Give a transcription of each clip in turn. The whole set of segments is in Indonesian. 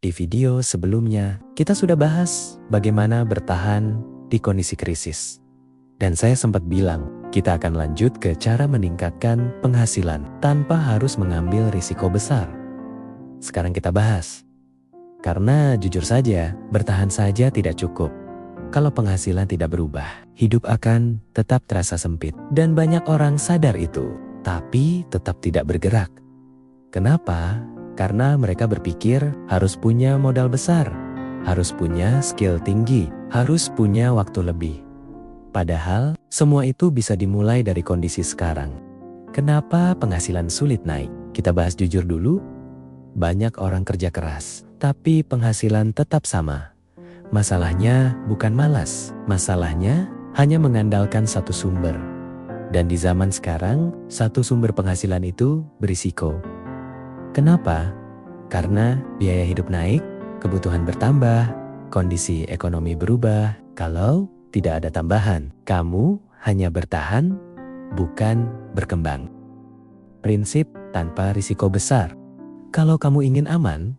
Di video sebelumnya, kita sudah bahas bagaimana bertahan di kondisi krisis. Dan saya sempat bilang, kita akan lanjut ke cara meningkatkan penghasilan tanpa harus mengambil risiko besar. Sekarang kita bahas. Karena jujur saja, bertahan saja tidak cukup. Kalau penghasilan tidak berubah, hidup akan tetap terasa sempit. Dan banyak orang sadar itu, tapi tetap tidak bergerak. Kenapa? Karena mereka berpikir harus punya modal besar, harus punya skill tinggi, harus punya waktu lebih. Padahal, semua itu bisa dimulai dari kondisi sekarang. Kenapa penghasilan sulit naik? Kita bahas jujur dulu. Banyak orang kerja keras, tapi penghasilan tetap sama. Masalahnya bukan malas, masalahnya hanya mengandalkan satu sumber. Dan di zaman sekarang, satu sumber penghasilan itu berisiko. Kenapa? Karena biaya hidup naik, kebutuhan bertambah, kondisi ekonomi berubah. Kalau tidak ada tambahan, kamu hanya bertahan, bukan berkembang. Prinsip tanpa risiko besar. Kalau kamu ingin aman,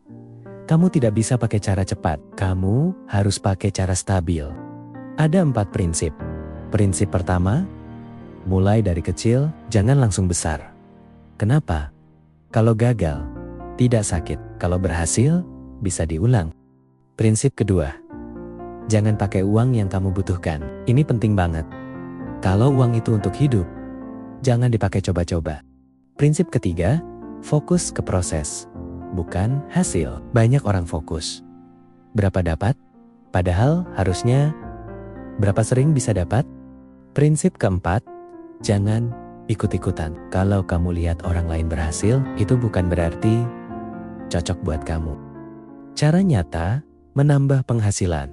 kamu tidak bisa pakai cara cepat. Kamu harus pakai cara stabil. Ada 4 prinsip. Prinsip pertama, mulai dari kecil, jangan langsung besar. Kenapa? Kalau gagal, tidak sakit. Kalau berhasil, bisa diulang. Prinsip kedua, jangan pakai uang yang kamu butuhkan. Ini penting banget. Kalau uang itu untuk hidup, jangan dipakai coba-coba. Prinsip ketiga, fokus ke proses, bukan hasil. Banyak orang fokus. Berapa dapat? Padahal harusnya berapa sering bisa dapat? Prinsip keempat, jangan ikut-ikutan. Kalau kamu lihat orang lain berhasil, itu bukan berarti cocok buat kamu. Cara nyata menambah penghasilan.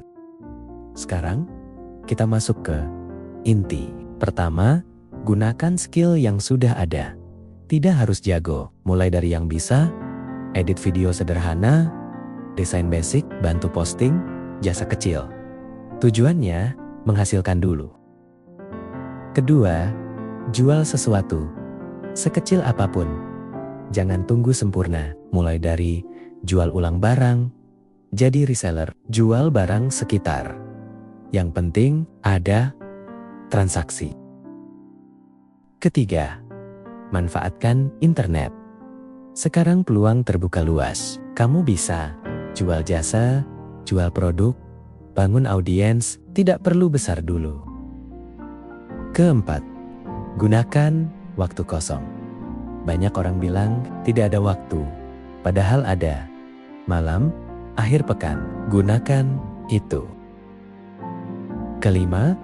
Sekarang kita masuk ke inti. Pertama, gunakan skill yang sudah ada. Tidak harus jago, mulai dari yang bisa edit video sederhana, desain basic, bantu posting, jasa kecil. Tujuannya menghasilkan dulu. Kedua, jual sesuatu, sekecil apapun. Jangan tunggu sempurna, mulai dari jual ulang barang, jadi reseller, jual barang sekitar. Yang penting ada transaksi. Ketiga, manfaatkan internet. Sekarang peluang terbuka luas. Kamu bisa jual jasa, jual produk, bangun audiens, tidak perlu besar dulu. Keempat, gunakan waktu kosong. Banyak orang bilang tidak ada waktu, padahal ada. Malam, akhir pekan, gunakan itu. Kelima,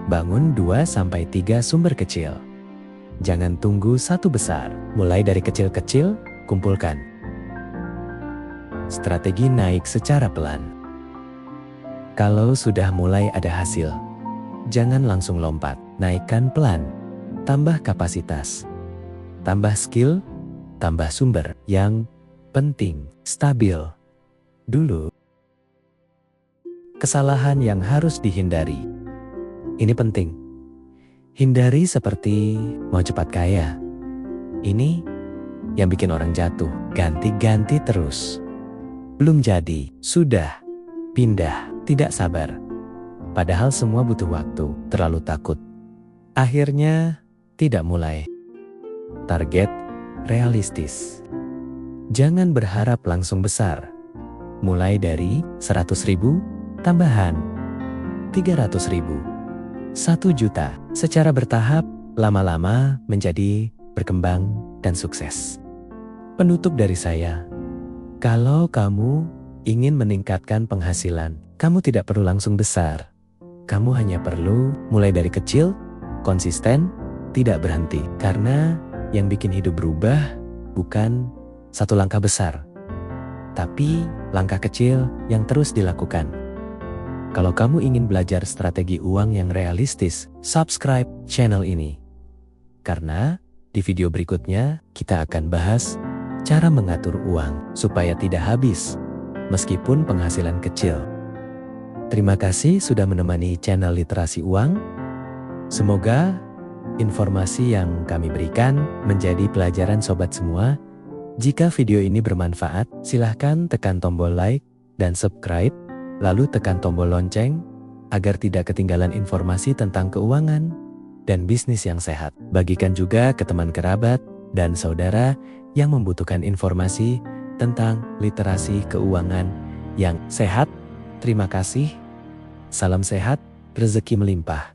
bangun 2-3 sumber kecil. Jangan tunggu satu besar, mulai dari kecil-kecil, kumpulkan. Strategi naik secara pelan. Kalau sudah mulai ada hasil, jangan langsung lompat, naikkan pelan. Tambah kapasitas, tambah skill, tambah sumber. Yang penting, stabil. Dulu, kesalahan yang harus dihindari. Ini penting. Hindari seperti mau cepat kaya. Ini yang bikin orang jatuh, ganti-ganti terus. Belum jadi, sudah, pindah, tidak sabar. Padahal semua butuh waktu, terlalu takut. Akhirnya, tidak mulai. Target realistis. Jangan berharap langsung besar. Mulai dari 100.000, tambahan 300.000, 1 juta. Secara bertahap, lama-lama menjadi berkembang dan sukses. Penutup dari saya, kalau kamu ingin meningkatkan penghasilan, kamu tidak perlu langsung besar. Kamu hanya perlu mulai dari kecil, konsisten, tidak berhenti. Karena yang bikin hidup berubah bukan satu langkah besar, tapi langkah kecil yang terus dilakukan. Kalau kamu ingin belajar strategi uang yang realistis, subscribe channel ini. Karena di video berikutnya kita akan bahas cara mengatur uang supaya tidak habis meskipun penghasilan kecil. Terima kasih sudah menemani channel Literasi Uang. Semoga informasi yang kami berikan menjadi pelajaran sobat semua Jika video ini bermanfaat, silahkan tekan tombol like dan subscribe, lalu tekan tombol lonceng agar tidak ketinggalan informasi tentang keuangan dan bisnis yang sehat. Bagikan juga ke teman kerabat dan saudara yang membutuhkan informasi tentang literasi keuangan yang sehat. Terima kasih. Salam sehat, rezeki melimpah.